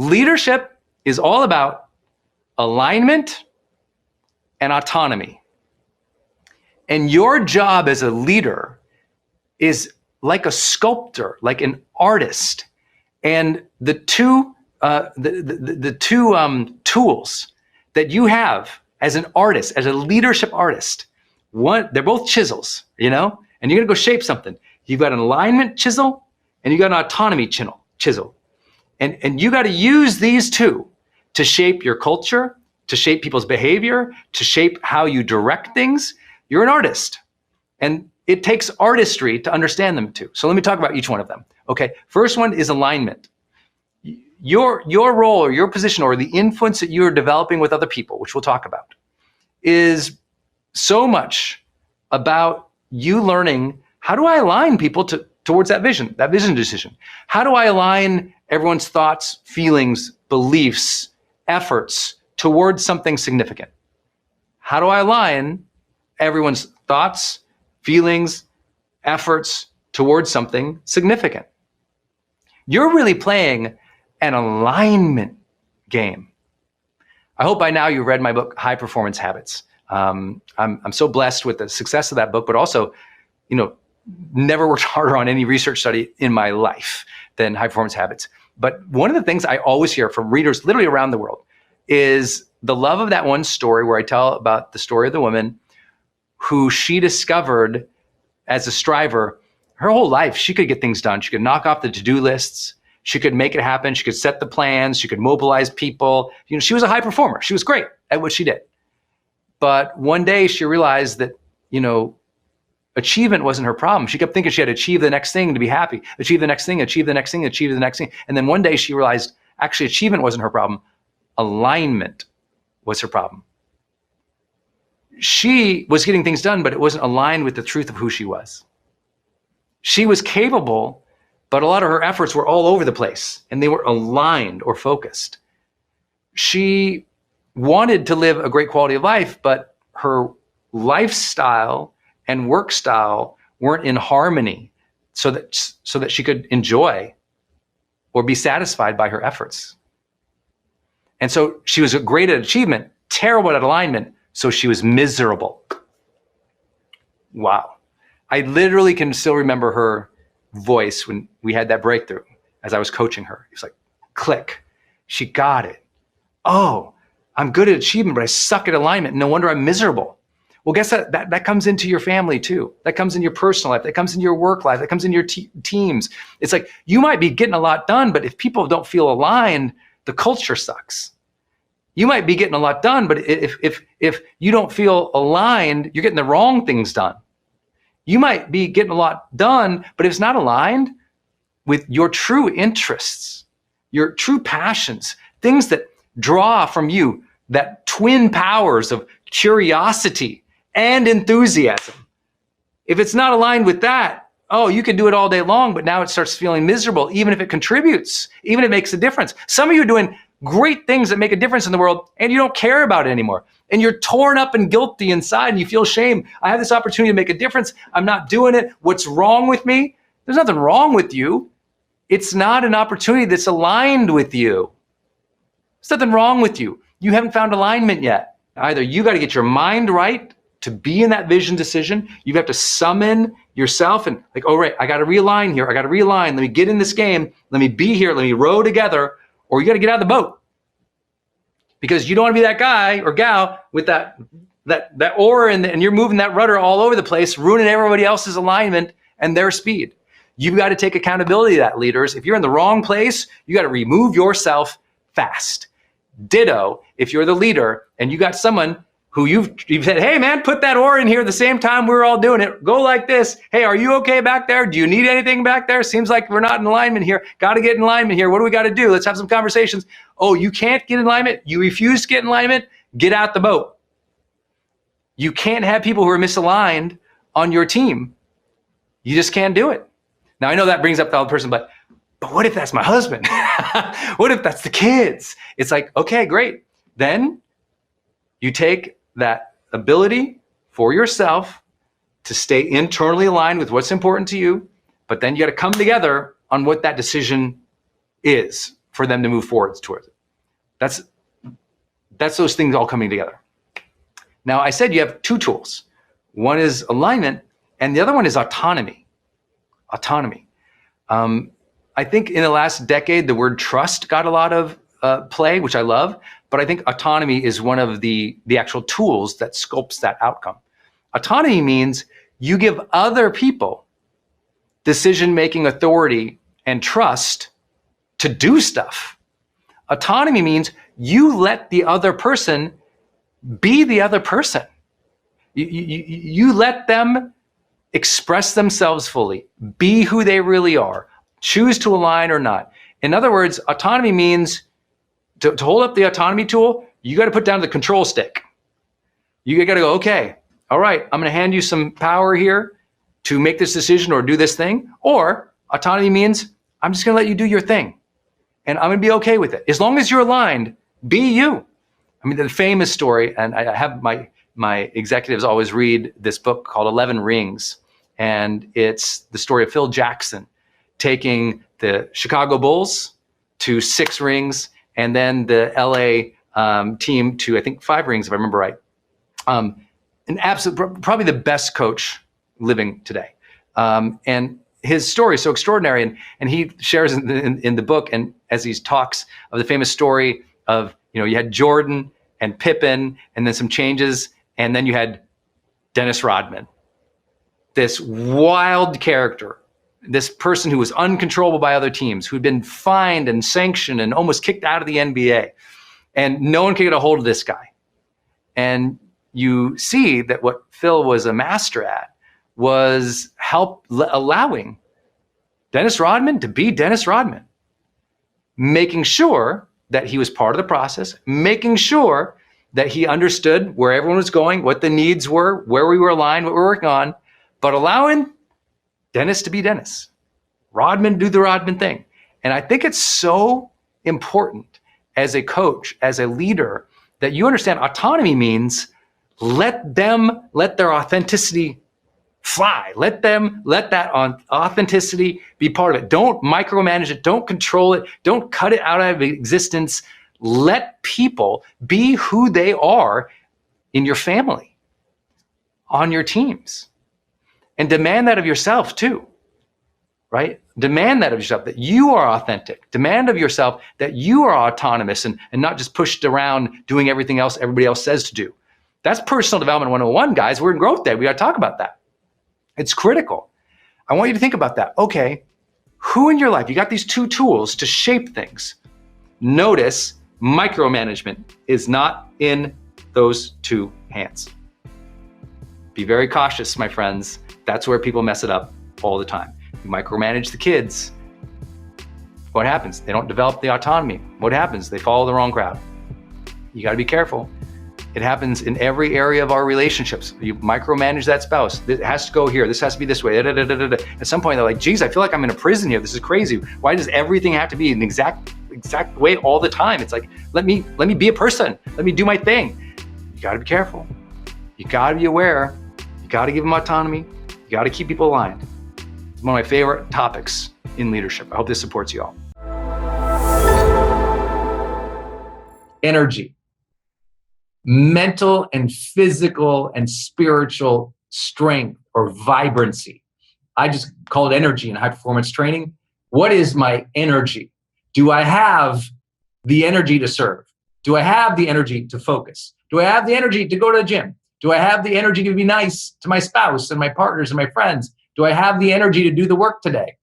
Leadership is all about alignment and autonomy. And your job as a leader is like a sculptor, like an artist. And the two tools that you have as an artist, as a leadership artist, they're both chisels, and you're gonna go shape something. You've got an alignment chisel and you got an autonomy chisel. And you got to use these two to shape your culture, to shape people's behavior, to shape how you direct things. You're an artist. And it takes artistry to understand them too. So let me talk about each one of them. Okay, first one is alignment. Your role or your position or the influence that you're developing with other people, which we'll talk about, is so much about you learning, how do I align people towards that vision decision? How do I align everyone's thoughts, feelings, beliefs, efforts towards something significant? How do I align everyone's thoughts, feelings, efforts towards something significant? You're really playing an alignment game. I hope by now you've read my book, High Performance Habits. I'm so blessed with the success of that book, but also, never worked harder on any research study in my life than High Performance Habits. But one of the things I always hear from readers literally around the world is the love of that one story where I tell about the story of the woman who she discovered as a striver her whole life. She could get things done. She could knock off the to-do lists. She could make it happen. She could set the plans. She could mobilize people. She was a high performer. She was great at what she did. But one day she realized that, achievement wasn't her problem. She kept thinking she had to achieve the next thing to be happy, achieve the next thing, achieve the next thing, achieve the next thing. And then one day she realized actually achievement wasn't her problem. Alignment was her problem. She was getting things done, but it wasn't aligned with the truth of who she was. She was capable, but a lot of her efforts were all over the place and they were aligned or focused. She wanted to live a great quality of life, but her lifestyle and work style weren't in harmony so that she could enjoy or be satisfied by her efforts. And so she was great at achievement, terrible at alignment, so she was miserable. Wow. I literally can still remember her voice when we had that breakthrough as I was coaching her. It was like, click. She got it. Oh, I'm good at achievement, but I suck at alignment. No wonder I'm miserable. Well, guess that comes into your family too. That comes in your personal life. That comes in your work life. That comes in your teams. It's like you might be getting a lot done, but if people don't feel aligned, the culture sucks. You might be getting a lot done, but if you don't feel aligned, you're getting the wrong things done. You might be getting a lot done, but if it's not aligned with your true interests, your true passions, things that draw from you, that twin powers of curiosity and enthusiasm. If it's not aligned with that, you could do it all day long, but now it starts feeling miserable, even if it contributes, even if it makes a difference. Some of you are doing great things that make a difference in the world and you don't care about it anymore. And you're torn up and guilty inside and you feel shame. I have this opportunity to make a difference. I'm not doing it. What's wrong with me? There's nothing wrong with you. It's not an opportunity that's aligned with you. There's nothing wrong with you. You haven't found alignment yet. Either you got to get your mind right to be in that vision decision. You have to summon yourself and like, oh, right, I got to realign here. I got to realign. Let me get in this game. Let me be here. Let me row together. Or you got to get out of the boat because you don't want to be that guy or gal with that oar and you're moving that rudder all over the place, ruining everybody else's alignment and their speed. You've got to take accountability of that, leaders. If you're in the wrong place, you got to remove yourself fast. Ditto, if you're the leader and you got someone who you've said, hey man, put that oar in here at the same time we're all doing it. Go like this. Hey, are you okay back there? Do you need anything back there? Seems like we're not in alignment here. Got to get in alignment here. What do we got to do? Let's have some conversations. Oh, you can't get in alignment? You refuse to get in alignment? Get out the boat. You can't have people who are misaligned on your team. You just can't do it. Now, I know that brings up the other person, but what if that's my husband? What if that's the kids? It's like, okay, great. Then you take that ability for yourself to stay internally aligned with what's important to you, but then you got to come together on what that decision is for them to move forwards towards it. That's those things all coming together. Now, I said you have two tools. One is alignment, and the other one is autonomy. Autonomy. I think in the last decade, the word trust got a lot of play, which I love, but I think autonomy is one of the actual tools that sculpts that outcome. Autonomy means you give other people decision-making authority and trust to do stuff. Autonomy means you let the other person be the other person. You let them express themselves fully, be who they really are, choose to align or not. In other words, autonomy means to hold up the autonomy tool, you got to put down the control stick. You got to go, okay, all right, I'm going to hand you some power here to make this decision or do this thing. Or autonomy means I'm just going to let you do your thing and I'm going to be okay with it. As long as you're aligned, be you. I mean, the famous story, and I have my executives always read this book called 11 Rings. And it's the story of Phil Jackson taking the Chicago Bulls to 6 rings and then the LA team to, I think, 5 rings, if I remember right. An absolute, probably the best coach living today. And his story is so extraordinary. And he shares in the book, and as he talks of the famous story of, you had Jordan and Pippen and then some changes, and then you had Dennis Rodman. This wild character, this person who was uncontrollable by other teams, who'd been fined and sanctioned and almost kicked out of the NBA. And no one could get a hold of this guy. And you see that what Phil was a master at was allowing Dennis Rodman to be Dennis Rodman, making sure that he was part of the process, making sure that he understood where everyone was going, what the needs were, where we were aligned, what we were working on, but allowing Dennis to be Dennis, Rodman to do the Rodman thing. And I think it's so important as a coach, as a leader, that you understand autonomy means let their authenticity fly. Let that authenticity be part of it. Don't micromanage it. Don't control it. Don't cut it out of existence. Let people be who they are in your family, on your teams. And demand that of yourself too, right? Demand that of yourself, that you are authentic. Demand of yourself that you are autonomous and not just pushed around doing everything else everybody else says to do. That's personal development 101, guys. We're in GrowthDay. We got to talk about that. It's critical. I want you to think about that. Okay, who in your life, you got these two tools to shape things. Notice micromanagement is not in those two hands. Be very cautious, my friends. That's where people mess it up all the time. You micromanage the kids. What happens? They don't develop the autonomy. What happens? They follow the wrong crowd. You got to be careful. It happens in every area of our relationships. You micromanage that spouse. It has to go here. This has to be this way. At some point, they're like, geez, I feel like I'm in a prison here. This is crazy. Why does everything have to be an exact way all the time? It's like, let me be a person. Let me do my thing. You got to be careful. You got to be aware. You got to give them autonomy. You got to keep people aligned. It's one of my favorite topics in leadership. I hope this supports you all. Energy. Mental and physical and spiritual strength or vibrancy. I just call it energy in high performance training. What is my energy? Do I have the energy to serve? Do I have the energy to focus? Do I have the energy to go to the gym? Do I have the energy to be nice to my spouse and my partners and my friends? Do I have the energy to do the work today?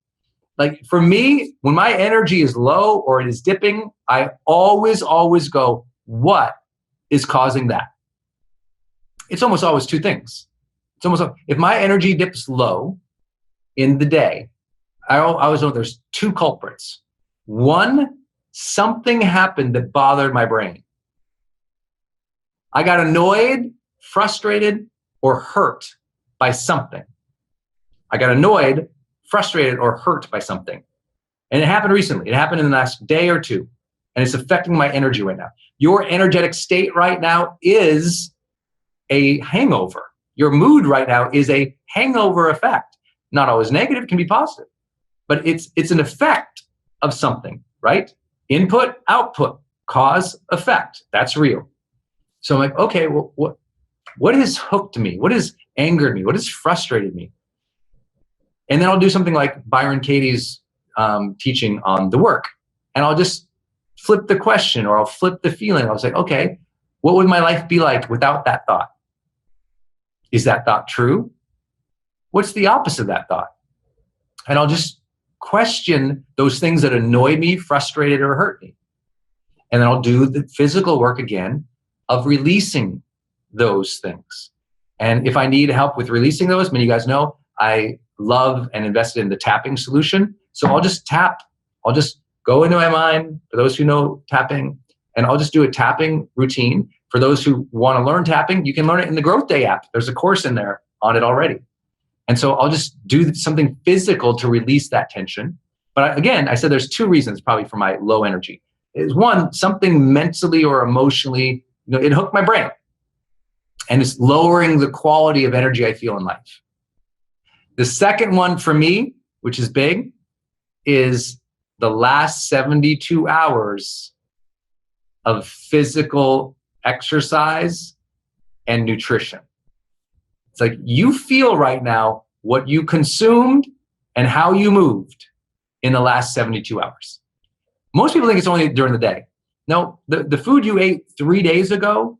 Like for me, when my energy is low or it is dipping, I always go, what is causing that? It's almost always two things. If my energy dips low in the day, I always know there's two culprits. One, something happened that bothered my brain. I got annoyed, frustrated, or hurt by something. I got annoyed, frustrated, or hurt by something. And it happened recently. It happened in the last day or two. And it's affecting my energy right now. Your energetic state right now is a hangover. Your mood right now is a hangover effect. Not always negative, it can be positive. But it's an effect of something, right? Input, output, cause, effect. That's real. So I'm like, okay, well, what has hooked me? What has angered me? What has frustrated me? And then I'll do something like Byron Katie's teaching on the work. And I'll just flip the question, or I'll flip the feeling. I'll say, okay, what would my life be like without that thought? Is that thought true? What's the opposite of that thought? And I'll just question those things that annoyed me, frustrated, or hurt me. And then I'll do the physical work again of releasing those things. And if I need help with releasing those, many of you guys know I love and invested in the tapping solution. So I'll just tap. I'll just go into my mind, for those who know tapping, and I'll just do a tapping routine. For those who want to learn tapping, you can learn it in the GrowthDay app. There's a course in there on it already. And so I'll just do something physical to release that tension. But again, I said there's two reasons probably for my low energy. Is one, something mentally or emotionally, it hooked my brain. And it's lowering the quality of energy I feel in life. The second one for me, which is big, is the last 72 hours of physical exercise and nutrition. It's like you feel right now what you consumed and how you moved in the last 72 hours. Most people think it's only during the day. No, the food you ate 3 days ago,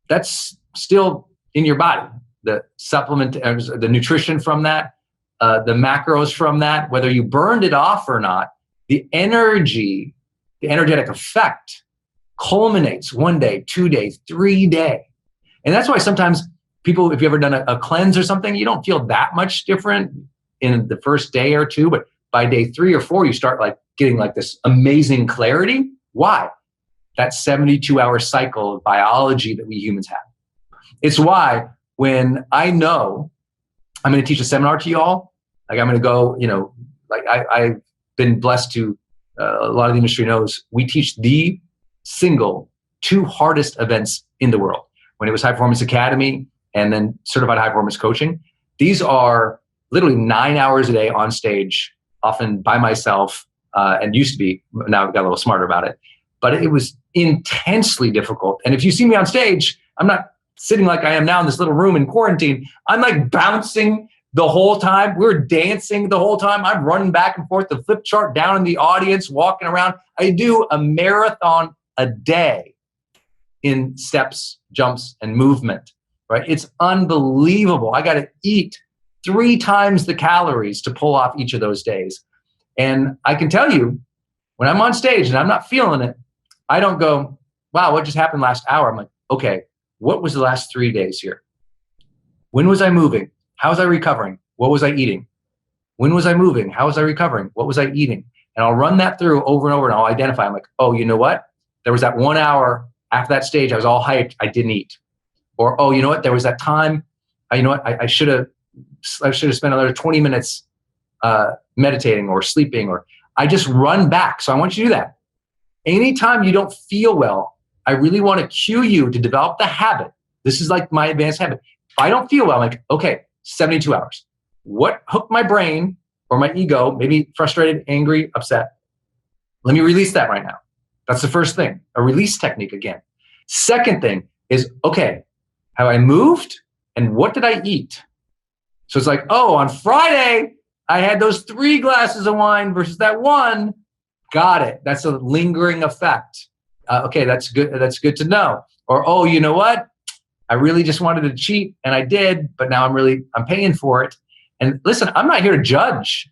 that's still in your body. The supplement, the nutrition from that, the macros from that, whether you burned it off or not, the energy, the energetic effect culminates 1 day, 2 days, 3 days. And that's why sometimes people, if you've ever done a cleanse or something, you don't feel that much different in the first day or two, but by day 3 or 4, you start like getting like this amazing clarity. Why? That 72-hour cycle of biology that we humans have. It's why when I know I'm going to teach a seminar to y'all, like I'm going to go, like I've been blessed to, a lot of the industry knows, we teach the single 2 hardest events in the world. When it was High Performance Academy and then Certified High Performance Coaching, these are literally 9 hours a day on stage, often by myself, and used to be, now I've got a little smarter about it, but it was intensely difficult. And if you see me on stage, I'm not sitting like I am now in this little room in quarantine. I'm like bouncing the whole time. We're dancing the whole time. I'm running back and forth, the flip chart down in the audience, walking around. I do a marathon a day in steps, jumps, and movement, right? It's unbelievable. I got to eat 3 times the calories to pull off each of those days. And I can tell you, when I'm on stage and I'm not feeling it, I don't go, wow, what just happened last hour? I'm like, okay, what was the last 3 days here? When was I moving? How was I recovering? What was I eating? When was I moving? How was I recovering? What was I eating? And I'll run that through over and over, and I'll identify. I'm like, oh, you know what? There was that 1 hour after that stage, I was all hyped, I didn't eat. Or, oh, you know what? There was that time, I should have spent another 20 minutes meditating or sleeping, or I just run back. So I want you to do that. Anytime you don't feel well, I really want to cue you to develop the habit. This is like my advanced habit. If I don't feel well, I'm like, okay, 72 hours. What hooked my brain or my ego, maybe frustrated, angry, upset? Let me release that right now. That's the first thing, a release technique again. Second thing is, okay, have I moved and what did I eat? So it's like, oh, on Friday, I had those 3 glasses of wine versus that 1. Got it. That's a lingering effect. Okay, that's good. That's good to know. Or, oh, you know what? I really just wanted to cheat and I did, but now I'm paying for it. And listen, I'm not here to judge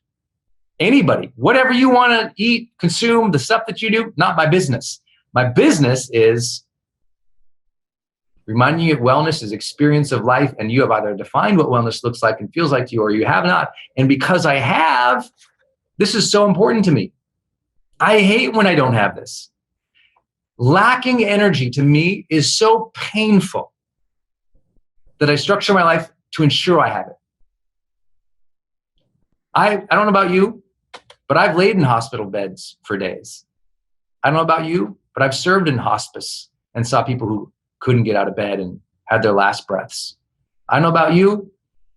anybody. Whatever you want to eat, consume, the stuff that you do, not my business. My business is reminding you of wellness is experience of life, and you have either defined what wellness looks like and feels like to you, or you have not. And because I have, this is so important to me. I hate when I don't have this. Lacking energy to me is so painful that I structure my life to ensure I have it. I don't know about you, but I've laid in hospital beds for days. I don't know about you, but I've served in hospice and saw people who couldn't get out of bed and had their last breaths. I don't know about you,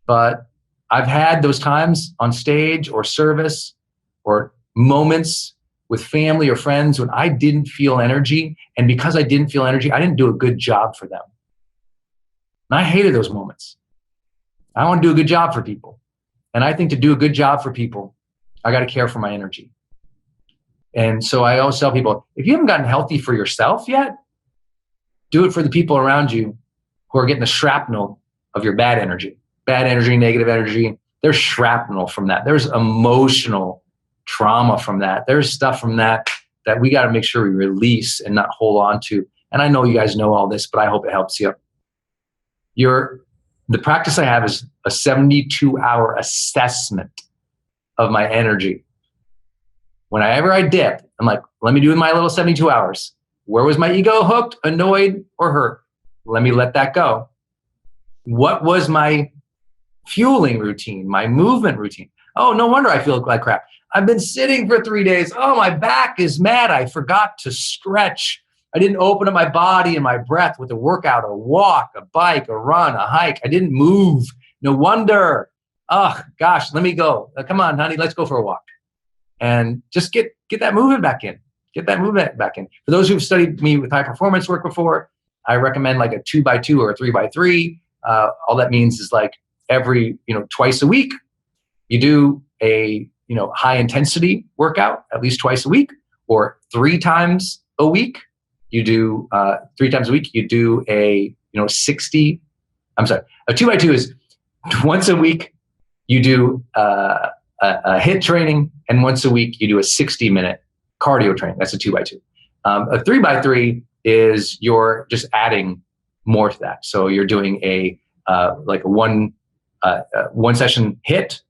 but I've had those times on stage or service or moments with family or friends when I didn't feel energy. And because I didn't feel energy, I didn't do a good job for them. And I hated those moments. I want to do a good job for people. And I think to do a good job for people, I got to care for my energy. And so I always tell people, if you haven't gotten healthy for yourself yet, do it for the people around you who are getting the shrapnel of your bad energy, negative energy. There's shrapnel from that. There's emotional trauma from that. There's stuff from that we got to make sure we release and not hold on to. And I know you guys know all this, but I hope it helps you. The practice I have is a 72-hour assessment of my energy. Whenever I dip, I'm like, let me do my little 72 hours. Where was my ego hooked, annoyed, or hurt? Let me let that go. What was my fueling routine, my movement routine? Oh, no wonder I feel like crap. I've been sitting for 3 days. Oh, my back is mad. I forgot to stretch. I didn't open up my body and my breath with a workout, a walk, a bike, a run, a hike. I didn't move. No wonder. Oh, gosh, let me go. Come on, honey, let's go for a walk. And just get that movement back in. Get that movement back in. For those who've studied me with high performance work before, I recommend like a 2x2 or a 3x3. All that means is like every, twice a week, you do a, high intensity workout at least twice a week, or 3 times a week. You do 3 times a week. You do a, a 2x2 is once a week. You do a HIIT training, and once a week you do a 60-minute cardio training. That's a 2x2. A 3x3 is you're just adding more to that. So you're doing a one session HIIT,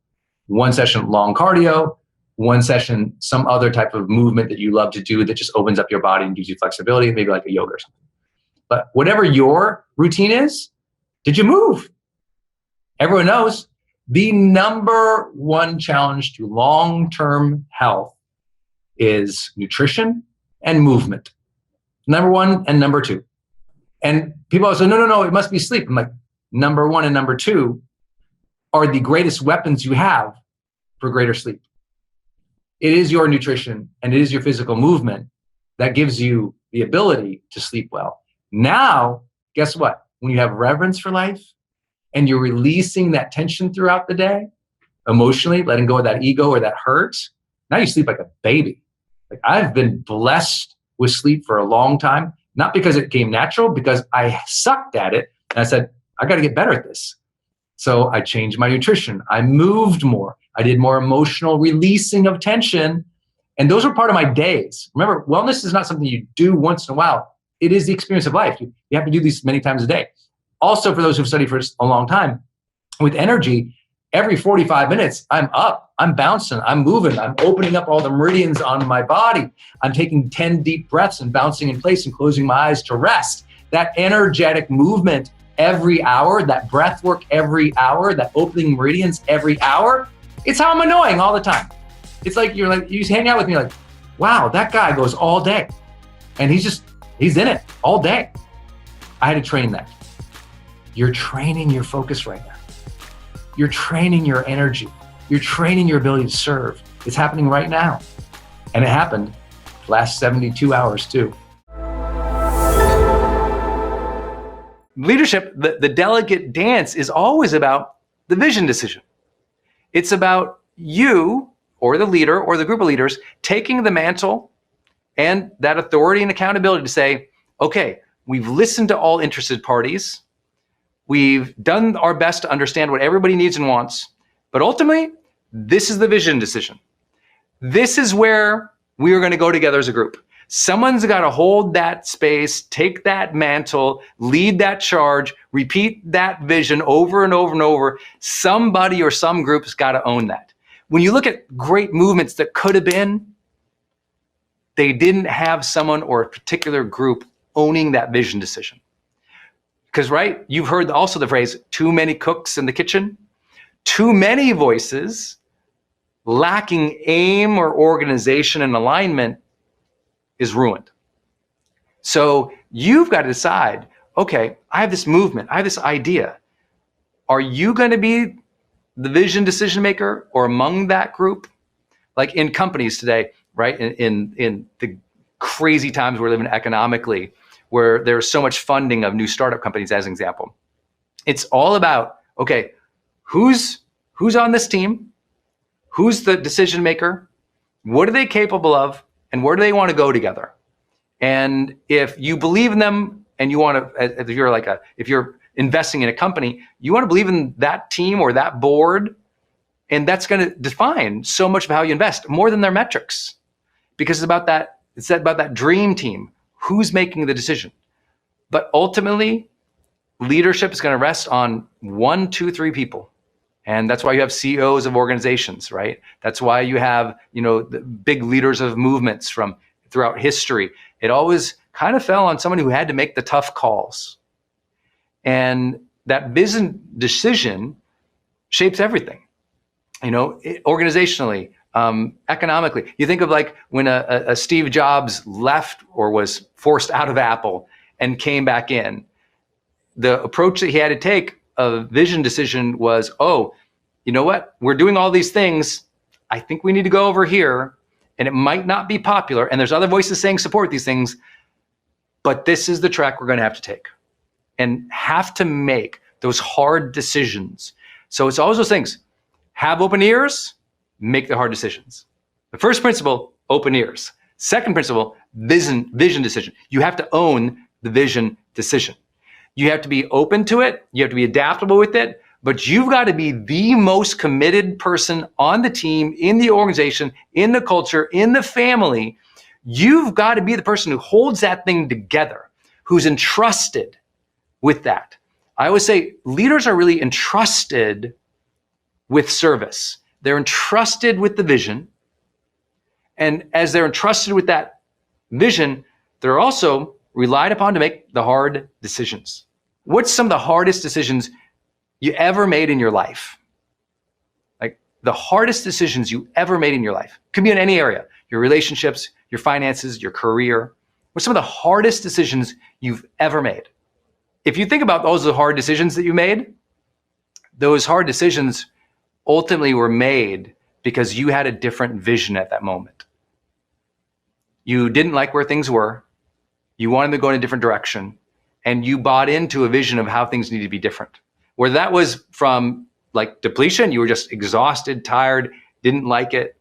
1 session long cardio, 1 session some other type of movement that you love to do that just opens up your body and gives you flexibility, maybe like a yoga or something. But whatever your routine is, did you move? Everyone knows the number one challenge to long-term health is nutrition and movement. Number 1 and number 2. And people always say, no, it must be sleep. I'm like, number 1 and number 2 are the greatest weapons you have for greater sleep. It is your nutrition and it is your physical movement that gives you the ability to sleep well. Now, guess what? When you have reverence for life and you're releasing that tension throughout the day, emotionally, letting go of that ego or that hurt, now you sleep like a baby. Like, I've been blessed with sleep for a long time, not because it came natural, because I sucked at it. And I said, I got to get better at this. So I changed my nutrition. I moved more. I did more emotional releasing of tension. And those were part of my days. Remember, wellness is not something you do once in a while. It is the experience of life. You have to do these many times a day. Also, for those who've studied for a long time, with energy, every 45 minutes, I'm up, I'm bouncing, I'm moving, I'm opening up all the meridians on my body. I'm taking 10 deep breaths and bouncing in place and closing my eyes to rest. That energetic movement every hour, that breath work every hour, that opening meridians every hour, it's how I'm annoying all the time. It's like you hang out with me like, wow, that guy goes all day. And he's in it all day. I had to train that. You're training your focus right now. You're training your energy. You're training your ability to serve. It's happening right now. And it happened last 72 hours too. Leadership, the delegate dance is always about the vision decision. It's about you or the leader or the group of leaders taking the mantle and that authority and accountability to say, okay, we've listened to all interested parties. We've done our best to understand what everybody needs and wants. But ultimately, this is the vision decision. This is where we are going to go together as a group. Someone's got to hold that space, take that mantle, lead that charge, repeat that vision over and over and over. Somebody or some group's got to own that. When you look at great movements that could have been, they didn't have someone or a particular group owning that vision decision. Because, right, you've heard also the phrase, too many cooks in the kitchen, too many voices, lacking aim or organization and alignment is ruined. So you've got to decide, okay, I have this movement, I have this idea. Are you going to be the vision decision maker or among that group? Like in companies today, right? In the crazy times we're living economically, where there's so much funding of new startup companies, as an example. It's all about, okay, who's on this team? Who's the decision maker? What are they capable of? And where do they want to go together? And if you believe in them and you want to, if you're investing in a company, you want to believe in that team or that board, and that's going to define so much of how you invest, more than their metrics, because it's about that dream team. Who's making the decision? But ultimately, leadership is going to rest on 1, 2, 3 people. And that's why you have CEOs of organizations, right? That's why you have, the big leaders of movements from throughout history. It always kind of fell on someone who had to make the tough calls. And that business decision shapes everything, organizationally, economically. You think of like when a Steve Jobs left or was forced out of Apple and came back in, the approach that he had to take, a vision decision, was, oh, you know what? We're doing all these things. I think we need to go over here, and it might not be popular. And there's other voices saying support these things, but this is the track we're going to have to take and have to make those hard decisions. So it's always those things. Have open ears, make the hard decisions. The first principle, open ears. Second principle, vision decision. You have to own the vision decision. You have to be open to it. You have to be adaptable with it, but you've got to be the most committed person on the team, in the organization, in the culture, in the family. You've got to be the person who holds that thing together, who's entrusted with that. I always say leaders are really entrusted with service. They're entrusted with the vision. And as they're entrusted with that vision, they're also relied upon to make the hard decisions. What's some of the hardest decisions you ever made in your life? Like the hardest decisions you ever made in your life. Could be in any area, your relationships, your finances, your career. What's some of the hardest decisions you've ever made? If you think about those are the hard decisions that you made, those hard decisions ultimately were made because you had a different vision at that moment. You didn't like where things were. You wanted to go in a different direction, and you bought into a vision of how things needed to be different. Whether that was from like depletion, you were just exhausted, tired, didn't like it.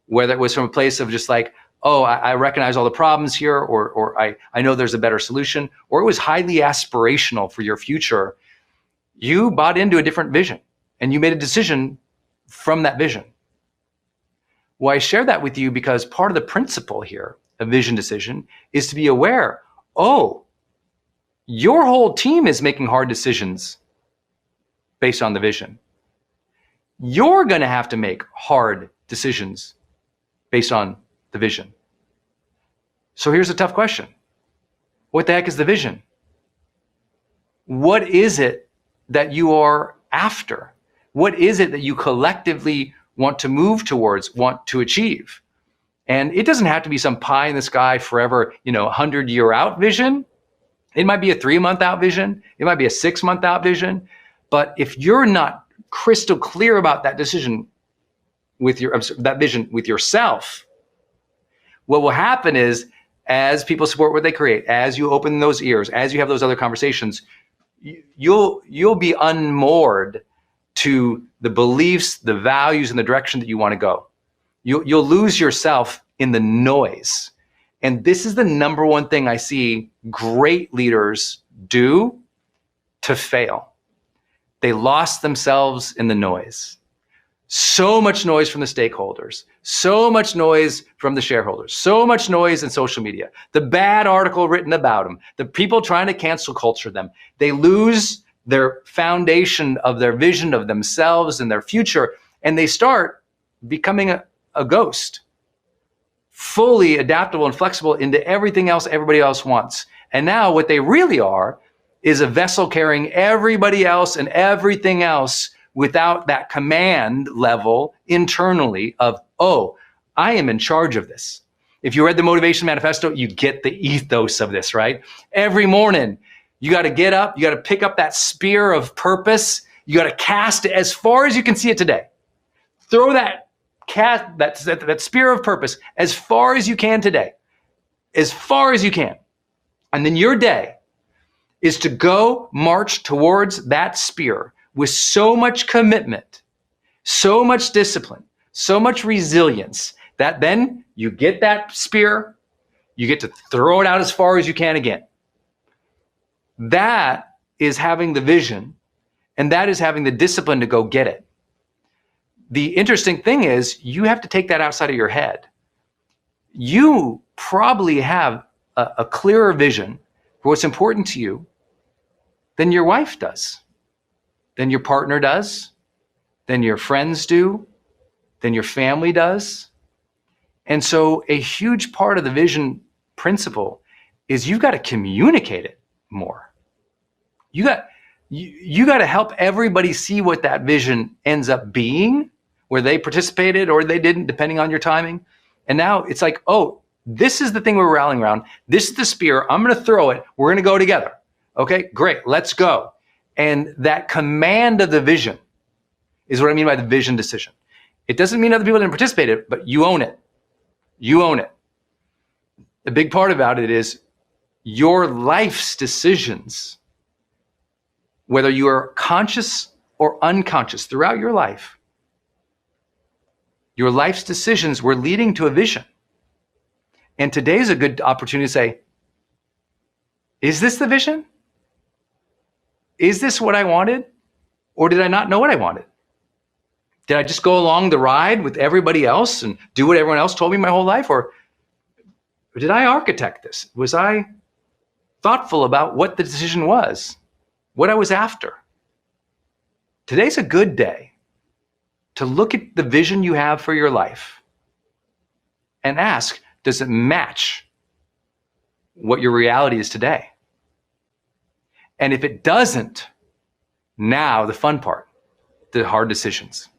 Whether it was from a place of just like, oh, I recognize all the problems here, or I know there's a better solution, or it was highly aspirational for your future. You bought into a different vision and you made a decision from that vision. Well, I share that with you because part of the principle here, a vision decision, is to be aware, oh, your whole team is making hard decisions based on the vision. You're going to have to make hard decisions based on the vision. So here's a tough question. What the heck is the vision? What is it that you are after? What is it that you collectively want to move towards, want to achieve? And it doesn't have to be some pie in the sky forever, 100-year out vision. It might be a 3-month out vision. It might be a 6-month out vision. But if you're not crystal clear about that decision with that vision with yourself, what will happen is, as people support what they create, as you open those ears, as you have those other conversations, you'll be unmoored to the beliefs, the values, and the direction that you want to go. You'll lose yourself in the noise. And this is the number one thing I see great leaders do to fail. They lost themselves in the noise. So much noise from the stakeholders, so much noise from the shareholders, so much noise in social media, the bad article written about them, the people trying to cancel culture them. They lose their foundation of their vision of themselves and their future, and they start becoming a ghost, fully adaptable and flexible into everything else everybody else wants. And now what they really are is a vessel carrying everybody else and everything else without that command level internally of, oh, I am in charge of this. If you read the Motivation Manifesto, you get the ethos of this, right? Every morning, you got to get up, you got to pick up that spear of purpose, you got to cast it as far as you can see it today. Throw that cast that spear of purpose as far as you can today, as far as you can. And then your day is to go march towards that spear with so much commitment, so much discipline, so much resilience that then you get that spear, you get to throw it out as far as you can again. That is having the vision, and that is having the discipline to go get it. The interesting thing is you have to take that outside of your head. You probably have a clearer vision for what's important to you than your wife does, than your partner does, than your friends do, than your family does. And so a huge part of the vision principle is you've got to communicate it more. You got to help everybody see what that vision ends up being, where they participated or they didn't, depending on your timing. And now it's like, oh, this is the thing we're rallying around. This is the spear. I'm going to throw it. We're going to go together. Okay, great. Let's go. And that command of the vision is what I mean by the vision decision. It doesn't mean other people didn't participate in it, but you own it. You own it. The big part about it is your life's decisions, whether you are conscious or unconscious throughout your life, your life's decisions were leading to a vision. And today's a good opportunity to say, is this the vision? Is this what I wanted? Or did I not know what I wanted? Did I just go along the ride with everybody else and do what everyone else told me my whole life? Or did I architect this? Was I thoughtful about what the decision was, what I was after? Today's a good day to look at the vision you have for your life and ask, does it match what your reality is today? And if it doesn't, now the fun part, the hard decisions.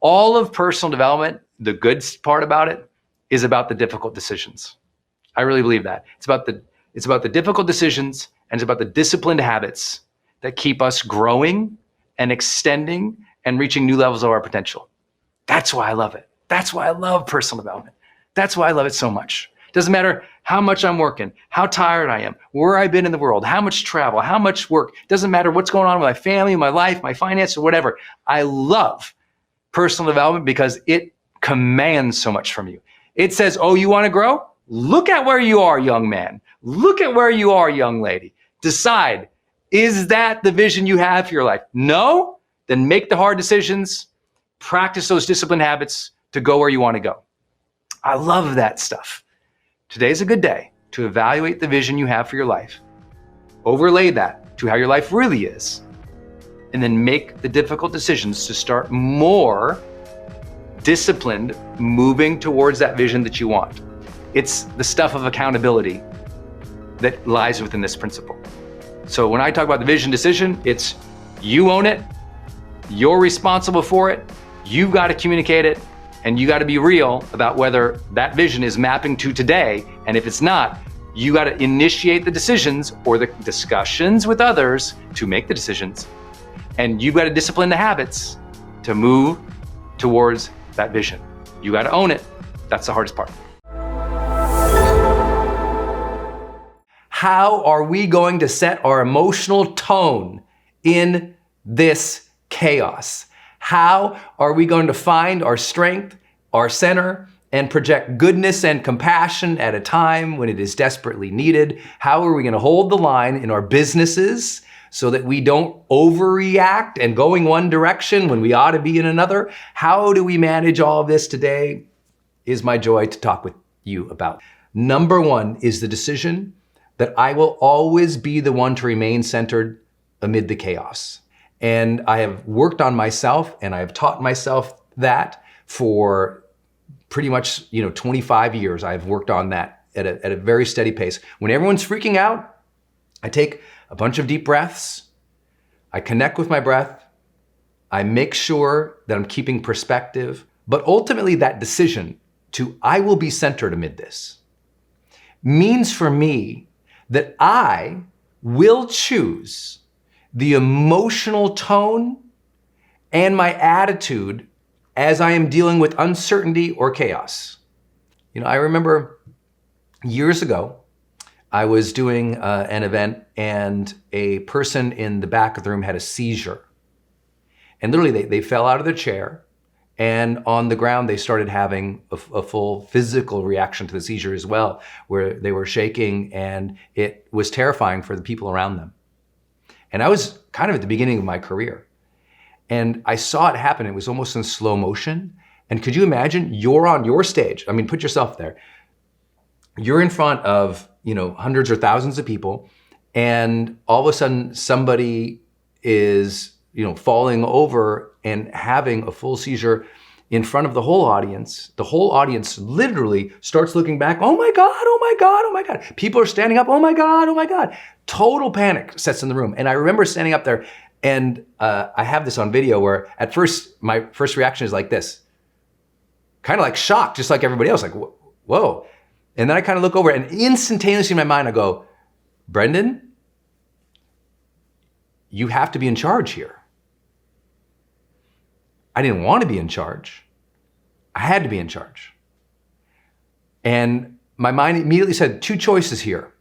All of personal development, the good part about it, is about the difficult decisions. I really believe that. It's about the difficult decisions, and it's about the disciplined habits that keep us growing and extending and reaching new levels of our potential. That's why I love it. That's why I love personal development. That's why I love it so much. Doesn't matter how much I'm working, how tired I am, where I've been in the world, how much travel, how much work. Doesn't matter what's going on with my family, my life, my finance, or whatever. I love personal development because it commands so much from you. It says, oh, you want to grow? Look at where you are, young man. Look at where you are, young lady. Decide, is that the vision you have for your life? No? Then make the hard decisions, practice those disciplined habits to go where you want to go. I love that stuff. Today's a good day to evaluate the vision you have for your life, overlay that to how your life really is, and then make the difficult decisions to start more disciplined, moving towards that vision that you want. It's the stuff of accountability that lies within this principle. So when I talk about the vision decision, it's you own it, you're responsible for it, you've got to communicate it, and you got to be real about whether that vision is mapping to today. And if it's not, you got to initiate the decisions or the discussions with others to make the decisions. And you've got to discipline the habits to move towards that vision. You got to own it. That's the hardest part. How are we going to set our emotional tone in this chaos? How are we going to find our strength, our center, and project goodness and compassion at a time when it is desperately needed? How are we going to hold the line in our businesses so that we don't overreact and going one direction when we ought to be in another? How do we manage all of this today is my joy to talk with you about. Number one is the decision that I will always be the one to remain centered amid the chaos. And I have worked on myself and I have taught myself that for pretty much 25 years. I've worked on that at a very steady pace. When everyone's freaking out, I take a bunch of deep breaths. I connect with my breath. I make sure that I'm keeping perspective. But ultimately that decision to I will be centered amid this means for me that I will choose the emotional tone and my attitude as I am dealing with uncertainty or chaos. I remember years ago, I was doing an event and a person in the back of the room had a seizure. And literally they fell out of their chair, and on the ground they started having a full physical reaction to the seizure as well, where they were shaking, and it was terrifying for the people around them. And I was kind of at the beginning of my career, and I saw it happen. It was almost in slow motion. And could you imagine, you're on your stage? I mean, put yourself there. You're in front of, hundreds or thousands of people, and all of a sudden somebody is, falling over and having a full seizure in front of the whole audience. The whole audience literally starts looking back. Oh my God, oh my God, oh my God. People are standing up. Oh my God, oh my God. Total panic sets in the room. And I remember standing up there, and I have this on video where at first, my first reaction is like this, kind of like shock, just like everybody else, like, whoa. And then I kind of look over, and instantaneously in my mind, I go, Brendon, you have to be in charge here. I didn't want to be in charge. I had to be in charge. And my mind immediately said, two choices here.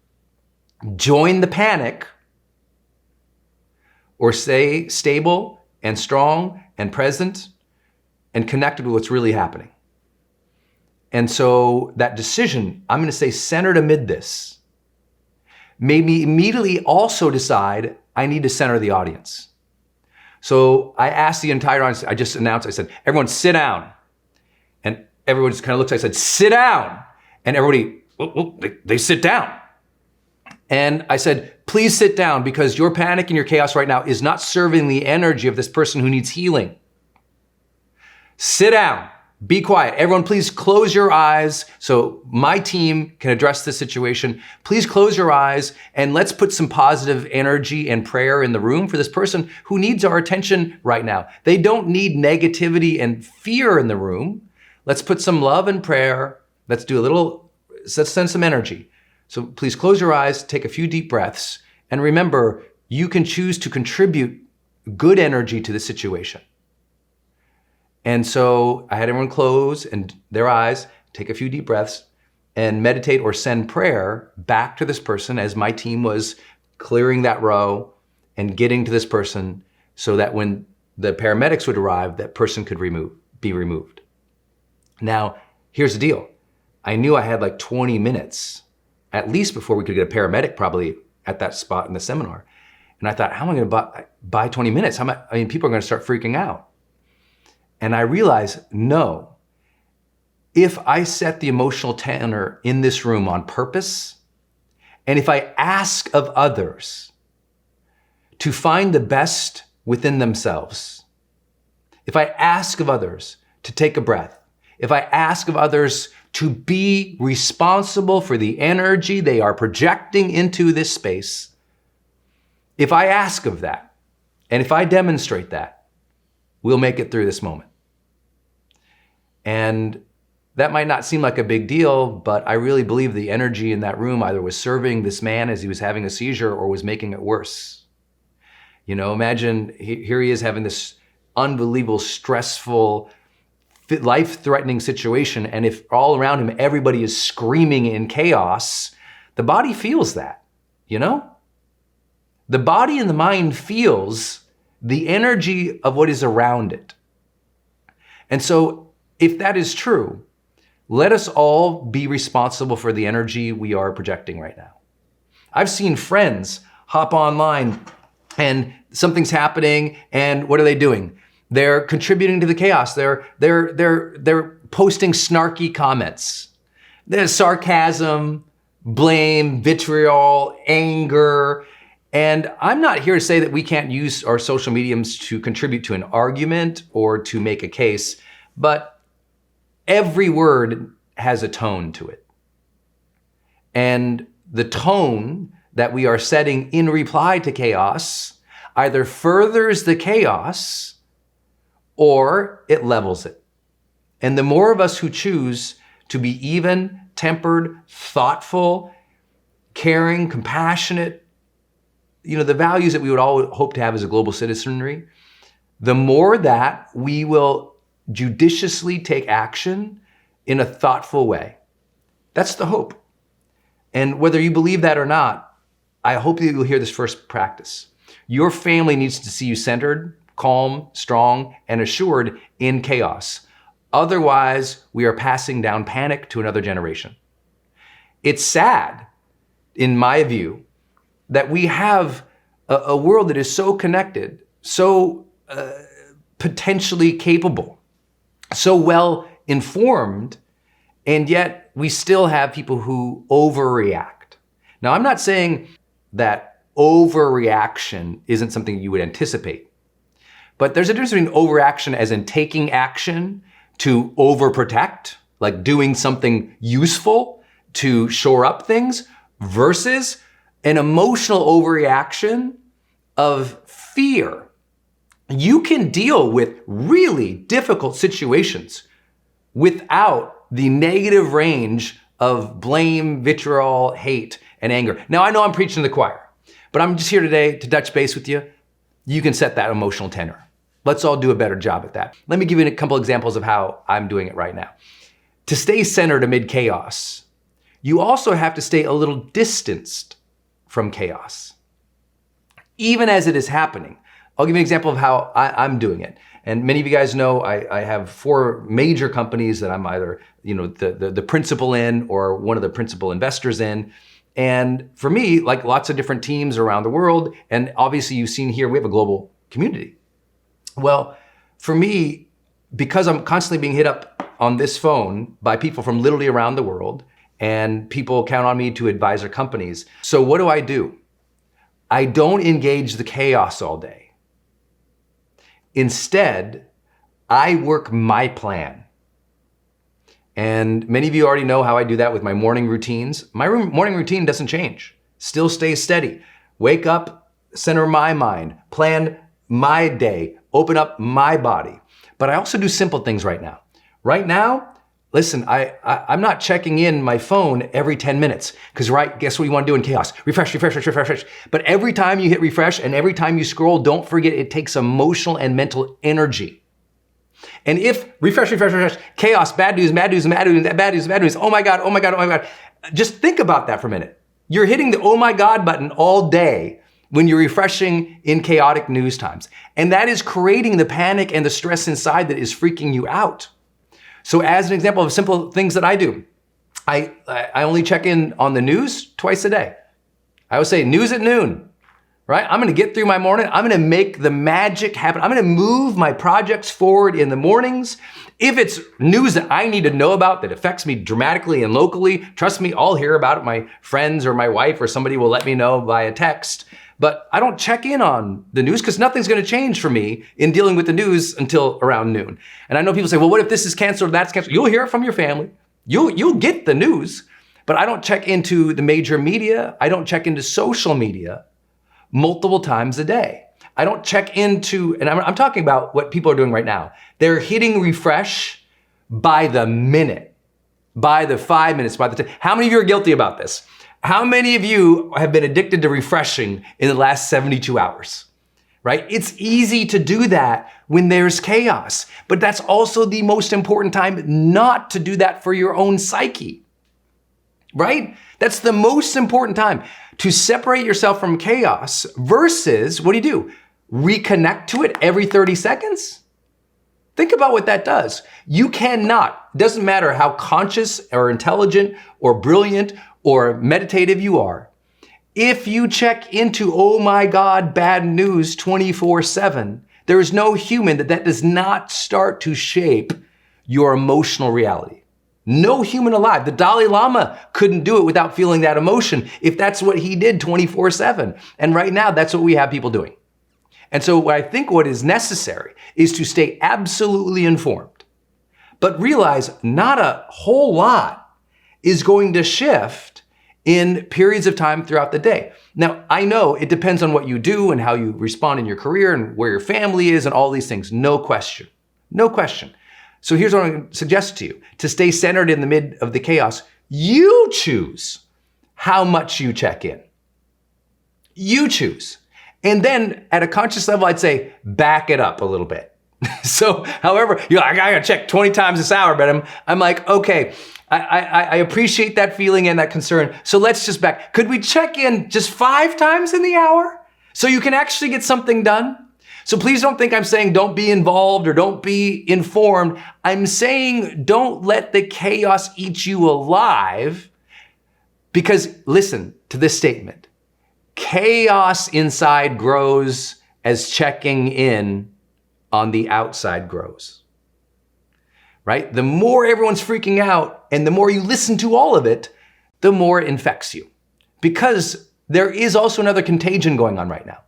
Join the panic, or stay stable and strong and present and connected with what's really happening. And so that decision, I'm going to say centered amid this, made me immediately also decide I need to center the audience. So I asked the entire audience, I just announced, I said, everyone sit down. And everyone just kind of looks, I said, sit down. And everybody, they sit down. And I said, please sit down, because your panic and your chaos right now is not serving the energy of this person who needs healing. Sit down. Be quiet. Everyone, please close your eyes so my team can address this situation. Please close your eyes, and let's put some positive energy and prayer in the room for this person who needs our attention right now. They don't need negativity and fear in the room. Let's put some love and prayer. Let's send some energy. So please close your eyes, take a few deep breaths, and remember, you can choose to contribute good energy to the situation. And so I had everyone close and their eyes, take a few deep breaths, and meditate or send prayer back to this person as my team was clearing that row and getting to this person, so that when the paramedics would arrive, that person could be removed. Now, here's the deal. I knew I had like 20 minutes, at least, before we could get a paramedic probably at that spot in the seminar. And I thought, how am I going to buy 20 minutes? People are going to start freaking out. And I realized, no, if I set the emotional tenor in this room on purpose, and if I ask of others to find the best within themselves, if I ask of others to take a breath, if I ask of others to be responsible for the energy they are projecting into this space, if I ask of that, and if I demonstrate that, we'll make it through this moment. And that might not seem like a big deal, but I really believe the energy in that room either was serving this man as he was having a seizure or was making it worse. Imagine here he is having this unbelievable, stressful, life-threatening situation. And if all around him, everybody is screaming in chaos, the body feels that, The body and the mind feels the energy of what is around it. And so if that is true, let us all be responsible for the energy we are projecting right now. I've seen friends hop online and something's happening, and what are they doing? They're contributing to the chaos. They're posting snarky comments. There's sarcasm, blame, vitriol, anger. And I'm not here to say that we can't use our social mediums to contribute to an argument or to make a case, but every word has a tone to it. And the tone that we are setting in reply to chaos either furthers the chaos or it levels it. And the more of us who choose to be even, tempered, thoughtful, caring, compassionate, the values that we would all hope to have as a global citizenry, the more that we will judiciously take action in a thoughtful way. That's the hope. And whether you believe that or not, I hope that you'll hear this first practice. Your family needs to see you centered, calm, strong, and assured in chaos. Otherwise, we are passing down panic to another generation. It's sad, in my view, that we have a world that is so connected, so potentially capable, so well informed, and yet we still have people who overreact. Now, I'm not saying that overreaction isn't something you would anticipate, but there's a difference between overreaction as in taking action to overprotect, like doing something useful to shore up things, versus an emotional overreaction of fear. You can deal with really difficult situations without the negative range of blame, vitriol, hate, and anger. Now, I know I'm preaching to the choir, but I'm just here today to touch base with you. You can set that emotional tenor. Let's all do a better job at that. Let me give you a couple examples of how I'm doing it right now. To stay centered amid chaos, you also have to stay a little distanced from chaos, even as it is happening. I'll give you an example of how I'm doing it. And many of you guys know I have 4 major companies that I'm either the principal in or one of the principal investors in. And for me, like lots of different teams around the world, and obviously you've seen here, we have a global community. Well, for me, because I'm constantly being hit up on this phone by people from literally around the world, and people count on me to advise their companies. So what do? I don't engage the chaos all day. Instead, I work my plan. And many of you already know how I do that with my morning routines. My morning routine doesn't change. Still stays steady. Wake up, center my mind, plan my day, open up my body. But I also do simple things right now. Right now, listen, I'm not checking in my phone every 10 minutes because, right, guess what you want to do in chaos? Refresh. But every time you hit refresh and every time you scroll, don't forget it takes emotional and mental energy. And if refresh, chaos, bad news, oh my God. Just think about that for a minute. You're hitting the oh my God button all day when you're refreshing in chaotic news times. And that is creating the panic and the stress inside that is freaking you out. So as an example of simple things that I do, I only check in on the news twice a day. I would say news at noon, right? I'm gonna get through my morning. I'm gonna make the magic happen. I'm gonna move my projects forward in the mornings. If it's news that I need to know about that affects me dramatically and locally, trust me, I'll hear about it. My friends or my wife or somebody will let me know via text. But I don't check in on the news because nothing's gonna change for me in dealing with the news until around noon. And I know people say, well, what if this is canceled or that's canceled? You'll hear it from your family. You'll get the news, but I don't check into the major media. I don't check into social media multiple times a day. I don't check into, and I'm talking about what people are doing right now. They're hitting refresh by the minute, by the 5 minutes, by the 10. How many of you are guilty about this? How many of you have been addicted to refreshing in the last 72 hours, right? It's easy to do that when there's chaos, but that's also the most important time not to do that for your own psyche, right? That's the most important time to separate yourself from chaos versus what do? Reconnect to it every 30 seconds? Think about what that does. You cannot, doesn't matter how conscious or intelligent or brilliant or meditative you are, if you check into, oh my God, bad news 24/7, there is no human that does not start to shape your emotional reality. No human alive. The Dalai Lama couldn't do it without feeling that emotion if that's what he did 24/7. And right now, that's what we have people doing. And so I think what is necessary is to stay absolutely informed, but realize not a whole lot is going to shift in periods of time throughout the day. Now, I know it depends on what you do and how you respond in your career and where your family is and all these things. No question. So here's what I'm going to suggest to you. To stay centered in the mid of the chaos, you choose how much you check in. You choose. And then at a conscious level, I'd say back it up a little bit. So, however, you're like, I gotta check 20 times this hour, but I'm like, okay, I appreciate that feeling and that concern. So let's just back. Could we check in just 5 times in the hour so you can actually get something done? So please don't think I'm saying don't be involved or don't be informed. I'm saying don't let the chaos eat you alive, because listen to this statement. Chaos inside grows as checking in on the outside grows, right? The more everyone's freaking out and the more you listen to all of it, the more it infects you, because there is also another contagion going on right now.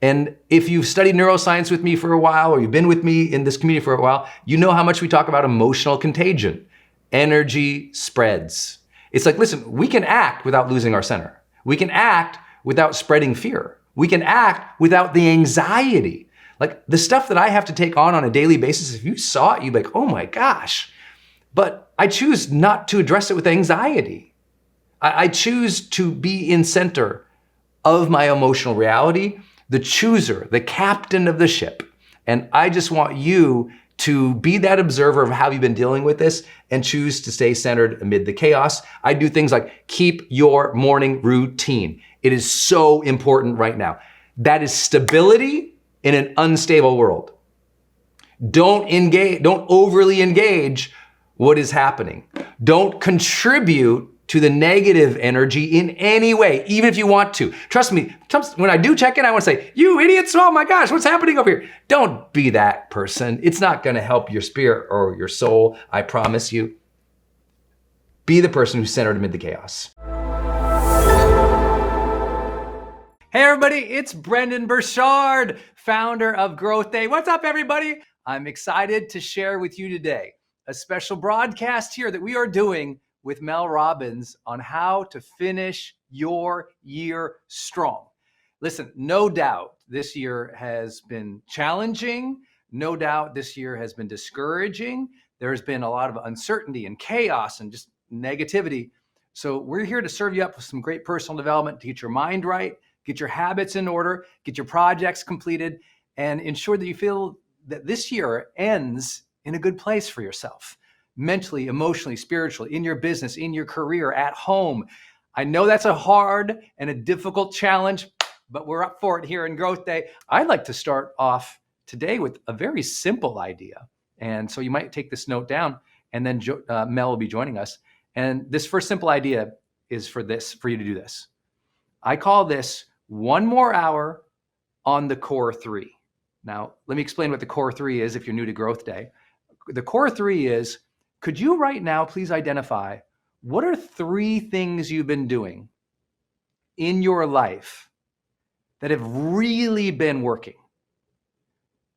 And if you've studied neuroscience with me for a while, or you've been with me in this community for a while, you know how much we talk about emotional contagion. Energy spreads. It's like, listen, we can act without losing our center. We can act without spreading fear. We can act without the anxiety. Like the stuff that I have to take on a daily basis, if you saw it, you'd be like, oh my gosh. But I choose not to address it with anxiety. I choose to be in center of my emotional reality, the chooser, the captain of the ship. And I just want you to be that observer of how you've been dealing with this and choose to stay centered amid the chaos. I do things like keep your morning routine. It is so important right now. That is stability in an unstable world. Don't overly engage what is happening. Don't contribute to the negative energy in any way, even if you want to. Trust me, when I do check in, I want to say, you idiots, oh my gosh, what's happening over here? Don't be that person. It's not gonna help your spirit or your soul, I promise you. Be the person who's centered amid the chaos. Hey everybody, it's Brendon Burchard, founder of GrowthDay. What's up everybody? I'm excited to share with you today a special broadcast here that we are doing with Mel Robbins on how to finish your year strong. Listen, no doubt this year has been challenging. No doubt this year has been discouraging. There's been a lot of uncertainty and chaos and just negativity. So we're here to serve you up with some great personal development to get your mind right, get your habits in order, get your projects completed, and ensure that you feel that this year ends in a good place for yourself. Mentally, emotionally, spiritually, in your business, in your career, at home. I know that's a hard and a difficult challenge, but we're up for it here in GrowthDay. I'd like to start off today with a very simple idea. And so you might take this note down, and then Mel will be joining us. And this first simple idea is for you to do this. I call this 1 more hour on the core 3. Now, let me explain what the core 3 is if you're new to GrowthDay. The core 3 is, could you right now please identify what are 3 things you've been doing in your life that have really been working?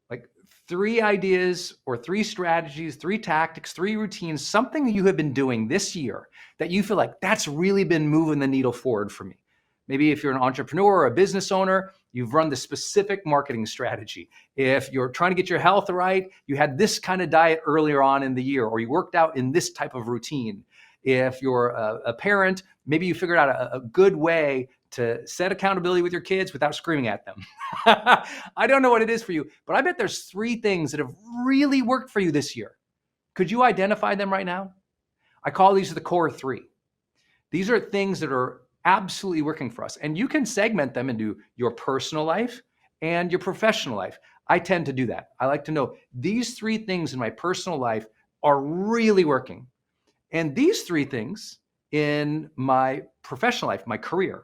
Like 3 ideas or 3 strategies, 3 tactics, 3 routines, something that you have been doing this year that you feel like that's really been moving the needle forward for me. Maybe if you're an entrepreneur or a business owner, you've run the specific marketing strategy. If you're trying to get your health right, you had this kind of diet earlier on in the year, or you worked out in this type of routine. If you're a parent, maybe you figured out a good way to set accountability with your kids without screaming at them. I don't know what it is for you, but I bet there's 3 things that have really worked for you this year. Could you identify them right now? I call these the core 3. These are things that are absolutely working for us. And you can segment them into your personal life and your professional life. I tend to do that. I like to know these 3 things in my personal life are really working. And these 3 things in my professional life, my career,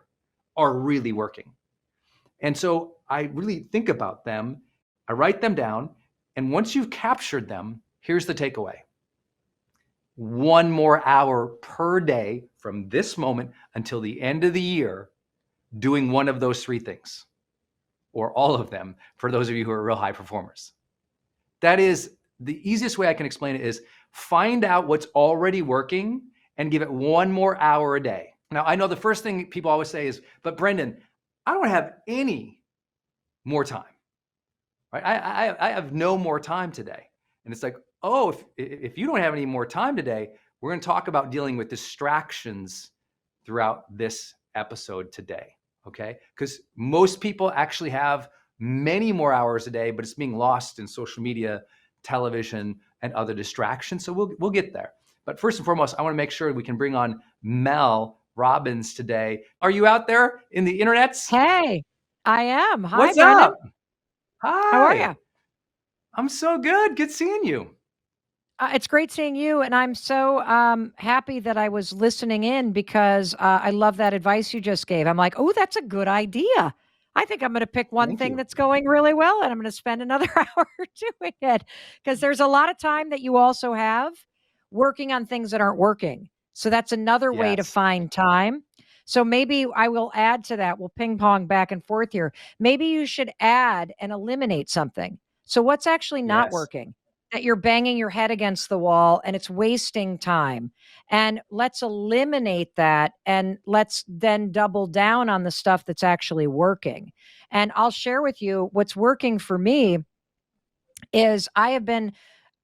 are really working. And so I really think about them. I write them down. And once you've captured them, here's the takeaway. 1 more hour per day from this moment until the end of the year, doing one of those 3 things, or all of them for those of you who are real high performers. That is the easiest way I can explain it is find out what's already working and give it 1 more hour a day. Now, I know the first thing people always say is, but Brendon, I don't have any more time, right? I have no more time today. And it's like, oh, if you don't have any more time today, we're going to talk about dealing with distractions throughout this episode today, okay? Because most people actually have many more hours a day, but it's being lost in social media, television, and other distractions. So we'll get there. But first and foremost, I want to make sure we can bring on Mel Robbins today. Are you out there in the internets? Hey, I am. Hi, What's Brendon. up? Hi. How are you? I'm so good. Good seeing you. It's great seeing you, and I'm so happy that I was listening in because I love that advice you just gave. I'm like, oh, that's a good idea. I think I'm going to pick one Thank thing you. that's going really well, and I'm going to spend another hour doing it because there's a lot of time that you also have working on things that aren't working. So that's another way to Yes. find time. So maybe I will add to that. We'll ping pong back and forth here. Maybe you should add and eliminate something. So what's actually not Yes. working? That you're banging your head against the wall and it's wasting time. And let's eliminate that and let's then double down on the stuff that's actually working. And I'll share with you what's working for me is I have been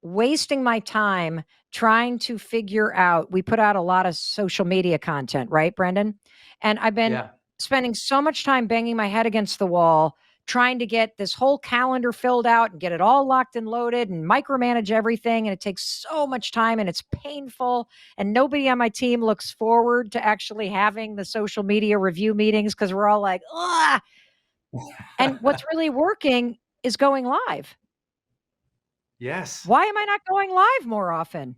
wasting my time trying to figure out, we put out a lot of social media content, right, Brendon? And I've been spending so much time banging my head against the wall trying to get this whole calendar filled out and get it all locked and loaded and micromanage everything. And it takes so much time and it's painful. And nobody on my team looks forward to actually having the social media review meetings because we're all like, ah. And what's really working is going live. Yes. Why am I not going live more often?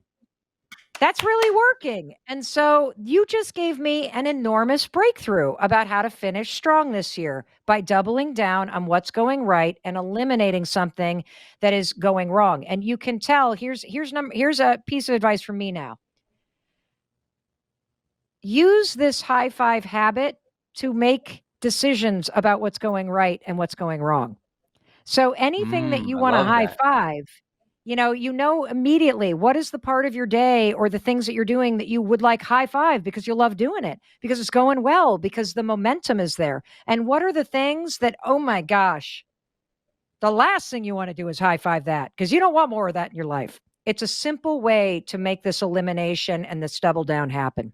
That's really working. And so you just gave me an enormous breakthrough about how to finish strong this year by doubling down on what's going right and eliminating something that is going wrong. And you can tell, here's a piece of advice from me now. Use this high five habit to make decisions about what's going right and what's going wrong. So anything that you I want to love high that. five, you know immediately what is the part of your day or the things that you're doing that you would like high five because you love doing it, because it's going well, because the momentum is there. And what are the things that, oh my gosh, the last thing you want to do is high five that because you don't want more of that in your life. It's a simple way to make this elimination and this double down happen.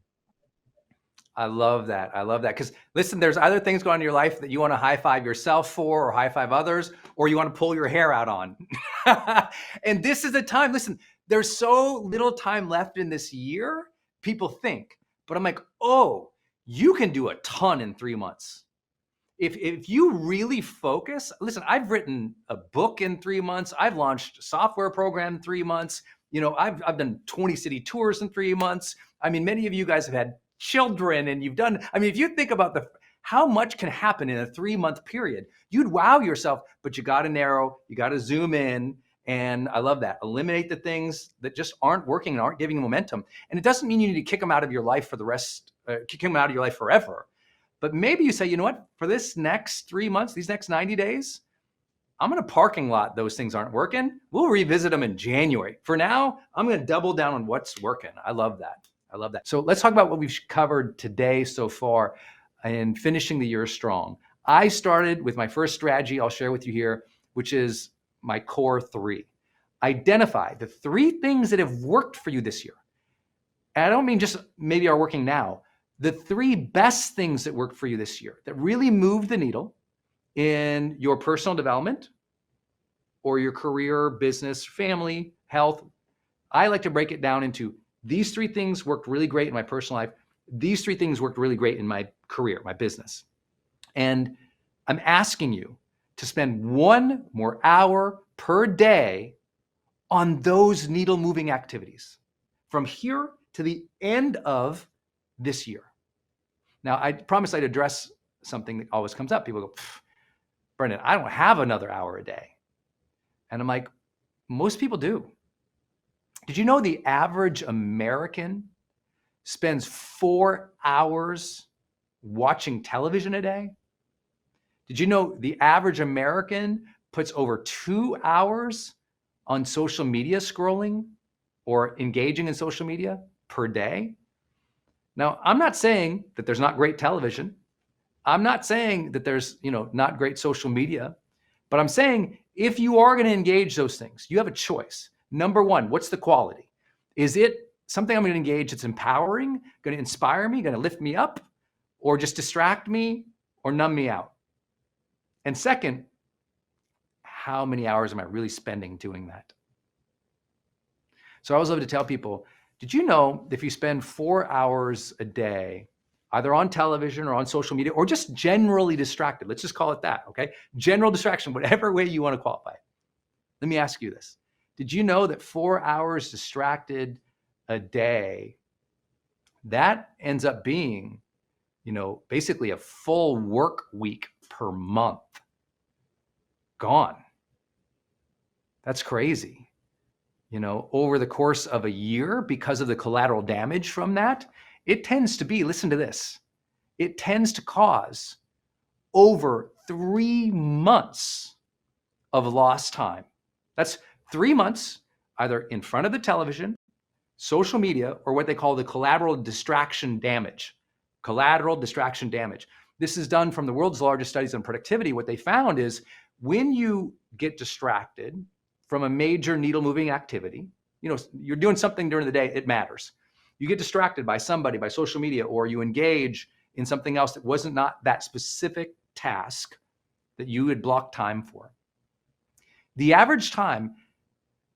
I love that. I love that. Because listen, there's other things going on in your life that you want to high five yourself for or high five others, or you want to pull your hair out on. And this is the time. Listen, there's so little time left in this year, people think. But I'm like, oh, you can do a ton in 3 months. If you really focus, listen, I've written a book in 3 months. I've launched a software program in 3 months. You know, I've done 20 city tours in 3 months. I mean, many of you guys have had children and you've done, I mean, if you think about how much can happen in a 3-month period, you'd wow yourself, but you got to narrow, you got to zoom in. And I love that. Eliminate the things that just aren't working and aren't giving you momentum. And it doesn't mean you need to kick them out of your life for the rest, kick them out of your life forever. But maybe you say, you know what, for this next 3 months, these next 90 days, I'm going to parking lot those things aren't working. We'll revisit them in January. For now, I'm going to double down on what's working. I love that. I love that. So let's talk about what we've covered today so far in finishing the year strong. I started with my first strategy I'll share with you here, which is my core 3. Identify the 3 things that have worked for you this year. And I don't mean just maybe are working now. The 3 best things that worked for you this year that really moved the needle in your personal development or your career, business, family, health. I like to break it down into these 3 things worked really great in my personal life. These 3 things worked really great in my career, my business. And I'm asking you to spend 1 more hour per day on those needle moving activities from here to the end of this year. Now, I promise I'd address something that always comes up. People go, Brendon, I don't have another hour a day. And I'm like, most people do. Did you know the average American spends 4 hours watching television a day? Did you know the average American puts over 2 hours on social media scrolling or engaging in social media per day? Now, I'm not saying that there's not great television. I'm not saying that there's, not great social media, but I'm saying if you are going to engage those things, you have a choice. Number 1, what's the quality? Is it something I'm going to engage that's empowering, going to inspire me, going to lift me up, or just distract me or numb me out? And second, how many hours am I really spending doing that? So I always love to tell people, did you know if you spend 4 hours a day, either on television or on social media, or just generally distracted, let's just call it that, okay? General distraction, whatever way you want to qualify it. Let me ask you this. Did you know that 4 hours distracted a day, that ends up being, basically a full work week per month gone? That's crazy. Over the course of a year, because of the collateral damage from that, it tends to be, listen to this, it tends to cause over 3 months of lost time. That's 3 months either in front of the television, social media, or what they call the collateral distraction damage. Collateral distraction damage. This is done from the world's largest studies on productivity. What they found is when you get distracted from a major needle moving activity, you're doing something during the day, it matters. You get distracted by somebody, by social media, or you engage in something else that wasn't not that specific task that you had blocked time for. The average time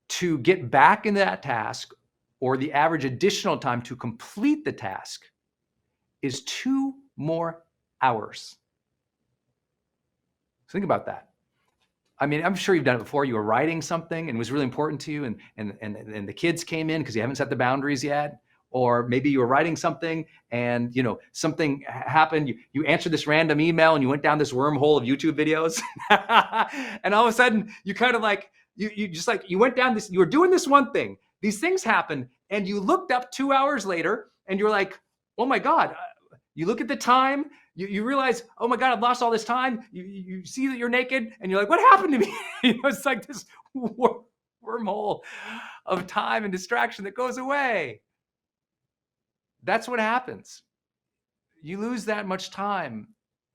to get back into that task, or the average additional time to complete the task, is 2 more hours. Think about that. I mean, I'm sure you've done it before. You were writing something and it was really important to you, and the kids came in because you haven't set the boundaries yet. Or maybe you were writing something and something happened. You answered this random email and you went down this wormhole of YouTube videos. And all of a sudden you kind of like, you went down this, you were doing this one thing. These things happened and you looked up 2 hours later and you're like, oh my God. You look at the time, you realize, oh my God, I've lost all this time. You see that you're naked and you're like, what happened to me? It's like this wormhole of time and distraction that goes away. That's what happens. You lose that much time,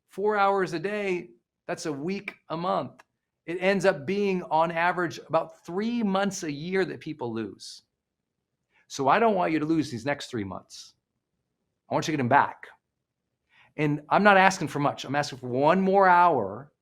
4 hours a day, that's a week a month. It ends up being on average about 3 months a year that people lose. So I don't want you to lose these next 3 months. I want you to get them back. And I'm not asking for much. I'm asking for 1 more hour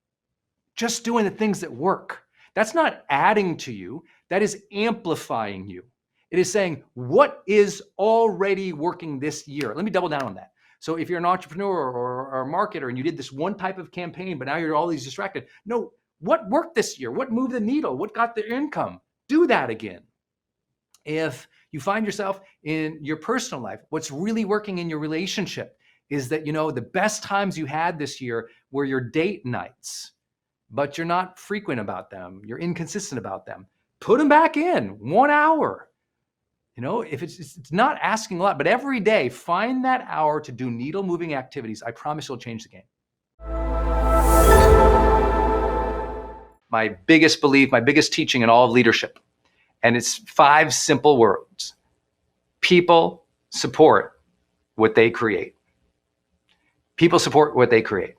just doing the things that work. That's not adding to you. That is amplifying you. It is saying, what is already working this year? Let me double down on that. So if you're an entrepreneur or a marketer and you did this one type of campaign, but now you're always distracted. No, what worked this year? What moved the needle? What got the income? Do that again. If you find yourself in your personal life, what's really working in your relationship is that, the best times you had this year were your date nights, but you're not frequent about them. You're inconsistent about them. Put them back in 1 hour. If it's not asking a lot, but every day, find that hour to do needle moving activities. I promise you'll change the game. My biggest belief, my biggest teaching in all of leadership, and it's 5 simple words. People support what they create. People support what they create.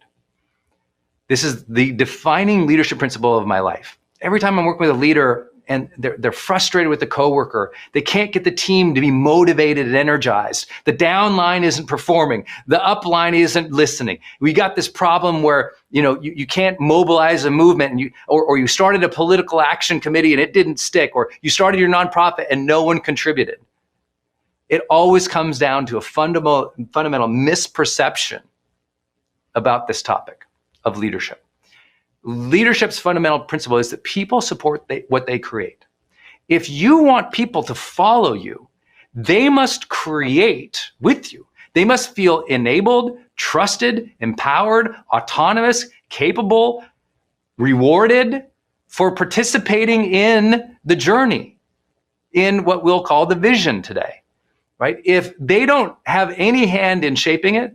This is the defining leadership principle of my life. Every time I'm working with a leader and they're frustrated with the coworker, they can't get the team to be motivated and energized. The down line isn't performing. The up line isn't listening. We got this problem where you can't mobilize a movement, and or you started a political action committee and it didn't stick, or you started your nonprofit and no one contributed. It always comes down to a fundamental misperception about this topic of leadership. Leadership's fundamental principle is that people support what they create. If you want people to follow you, they must create with you. They must feel enabled, trusted, empowered, autonomous, capable, rewarded for participating in the journey, in what we'll call the vision today, right? If they don't have any hand in shaping it,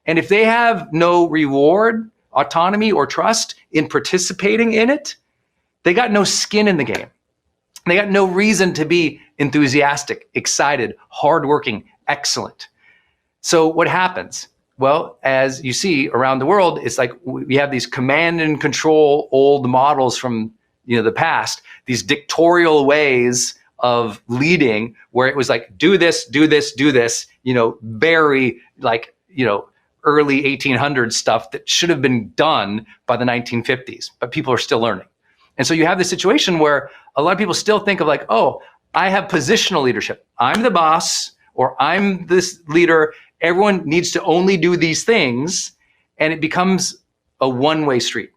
and if they have no reward, autonomy, or trust in participating in it, they got no skin in the game. They got no reason to be enthusiastic, excited, hardworking, excellent. So what happens? Well, as you see around the world, it's like we have these command and control old models from the past, these dictatorial ways of leading where it was like, do this, do this, do this, very like, early 1800s stuff that should have been done by the 1950s, but people are still learning. And so you have this situation where a lot of people still think of like, oh, I have positional leadership. I'm the boss, or I'm this leader. Everyone needs to only do these things. And it becomes a one-way street,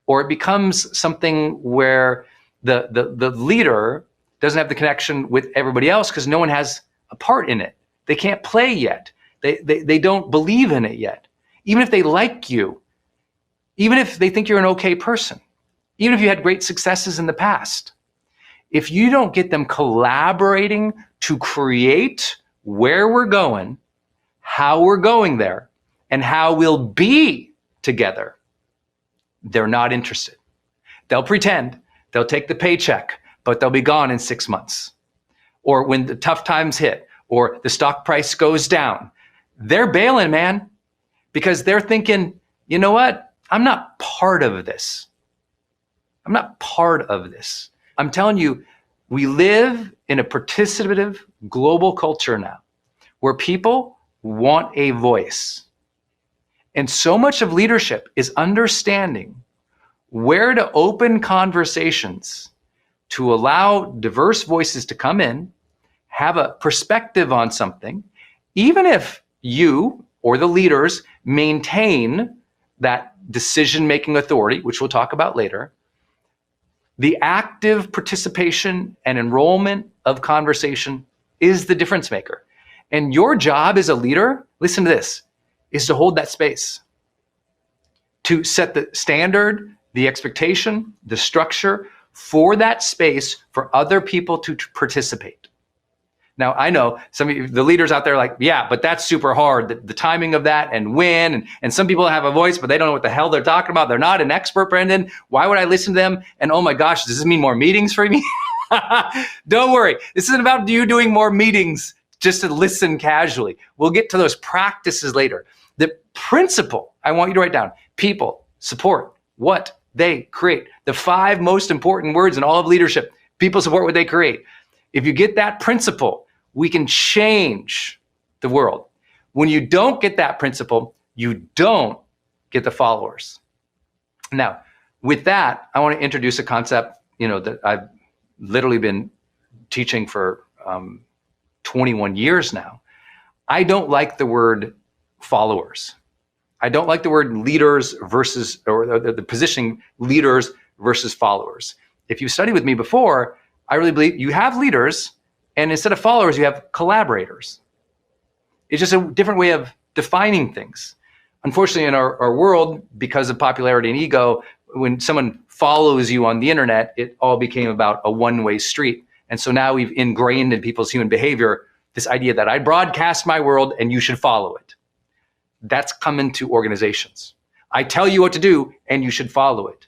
or it becomes something where the leader doesn't have the connection with everybody else because no one has a part in it. They can't play yet. They don't believe in it yet. Even if they like you, even if they think you're an okay person, even if you had great successes in the past, if you don't get them collaborating to create where we're going, how we're going there, and how we'll be together, they're not interested. They'll pretend, they'll take the paycheck, but they'll be gone in 6 months. Or when the tough times hit, or the stock price goes down, they're bailing, man, because they're thinking, you know what? I'm not part of this. I'm not part of this. I'm telling you, we live in a participative global culture now where people want a voice. And so much of leadership is understanding where to open conversations to allow diverse voices to come in, have a perspective on something, even if you or the leaders maintain that decision-making authority, which we'll talk about later. The active participation and enrollment of conversation is the difference maker. And your job as a leader, listen to this, is to hold that space, to set the standard, the expectation, the structure for that space for other people to participate. Now, I know some of you, the leaders out there are like, yeah, but that's super hard, the timing of that and when, and some people have a voice, but they don't know what the hell they're talking about. They're not an expert, Brendon. Why would I listen to them? And oh my gosh, does this mean more meetings for me? Don't worry. This isn't about you doing more meetings just to listen casually. We'll get to those practices later. The principle I want you to write down: people support what they create. The 5 most important words in all of leadership: people support what they create. If you get that principle, we can change the world. When you don't get that principle, you don't get the followers. Now, with that, I want to introduce a concept, that I've literally been teaching for 21 years now. I don't like the word followers. I don't like the word leaders versus, or the positioning leaders versus followers. If you studied with me before, I really believe you have leaders, and instead of followers, you have collaborators. It's just a different way of defining things. Unfortunately, in our world, because of popularity and ego, when someone follows you on the internet, it all became about a one-way street. And so now we've ingrained in people's human behavior this idea that I broadcast my world and you should follow it. That's come into organizations. I tell you what to do and you should follow it.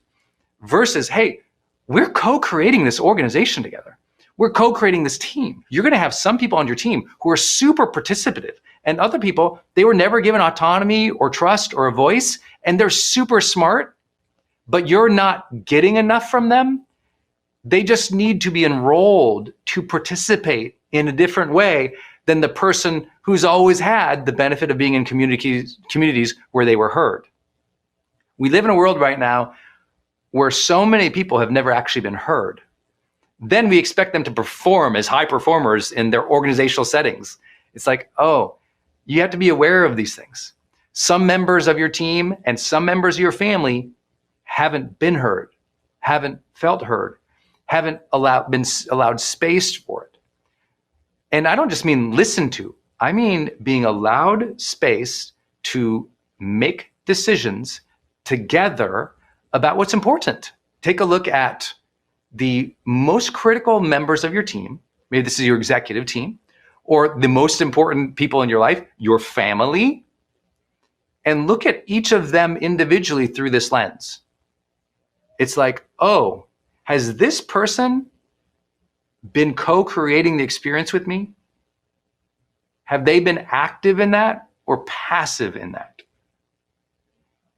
Versus, hey, we're co-creating this organization together. We're co-creating this team. You're going to have some people on your team who are super participative, and other people, they were never given autonomy or trust or a voice, and they're super smart, but you're not getting enough from them. They just need to be enrolled to participate in a different way than the person who's always had the benefit of being in communities where they were heard. We live in a world right now where so many people have never actually been heard. Then we expect them to perform as high performers in their organizational settings. It's like, oh, you have to be aware of these things. Some members of your team and some members of your family haven't been heard, haven't felt heard, haven't been allowed space for it. And I don't just mean listen to, I mean being allowed space to make decisions together about what's important. Take a look at the most critical members of your team. Maybe this is your executive team, or the most important people in your life, your family, and look at each of them individually through this lens. It's like, oh, has this person been co-creating the experience with me? Have they been active in that or passive in that?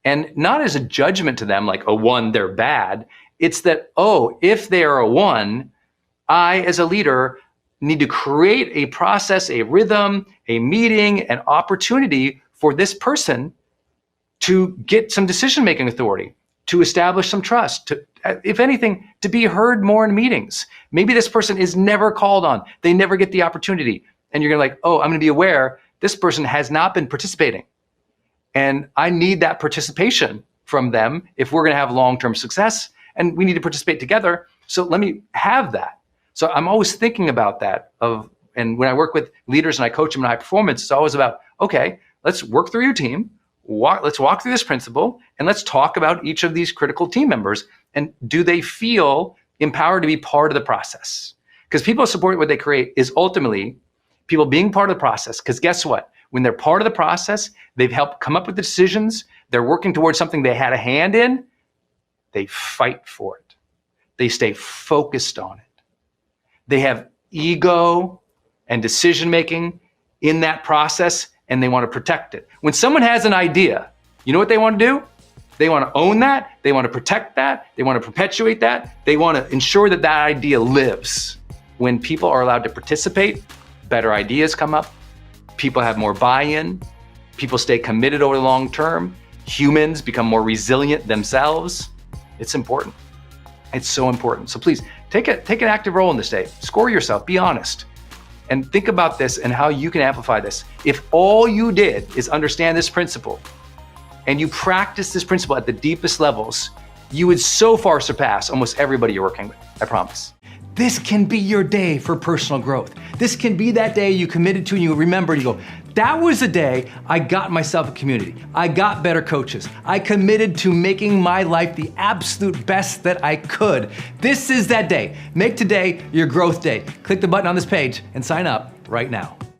And not as a judgment to them, like a 1, they're bad. It's that, oh, if they are a 1, I, as a leader, need to create a process, a rhythm, a meeting, an opportunity for this person to get some decision-making authority. to establish some trust, to, if anything, to be heard more in meetings. Maybe this person is never called on. They never get the opportunity. And you're gonna like, oh, I'm gonna be aware this person has not been participating. And I need that participation from them if we're gonna have long-term success, and we need to participate together. So let me have that. So I'm always thinking about that and when I work with leaders and I coach them in high performance, it's always about, okay, let's work through your team. Let's walk through this principle and let's talk about each of these critical team members. And do they feel empowered to be part of the process? Because people support what they create is ultimately people being part of the process. Because guess what? When they're part of the process, they've helped come up with the decisions. They're working towards something they had a hand in. They fight for it. They stay focused on it. They have ego and decision-making in that process, and they want to protect it. When someone has an idea, you know what they want to do? They want to own that. They want to protect that. They want to perpetuate that. They want to ensure that that idea lives. When people are allowed to participate, better ideas come up. People have more buy-in. People stay committed over the long term. Humans become more resilient themselves. It's important. It's so important. So please take an active role in this day. Score yourself, be honest. And think about this and how you can amplify this. If all you did is understand this principle and you practice this principle at the deepest levels, you would so far surpass almost everybody you're working with, I promise. This can be your day for personal growth. This can be that day you committed to and you remember, you go, that was the day I got myself a community. I got better coaches. I committed to making my life the absolute best that I could. This is that day. Make today your growth day. Click the button on this page and sign up right now.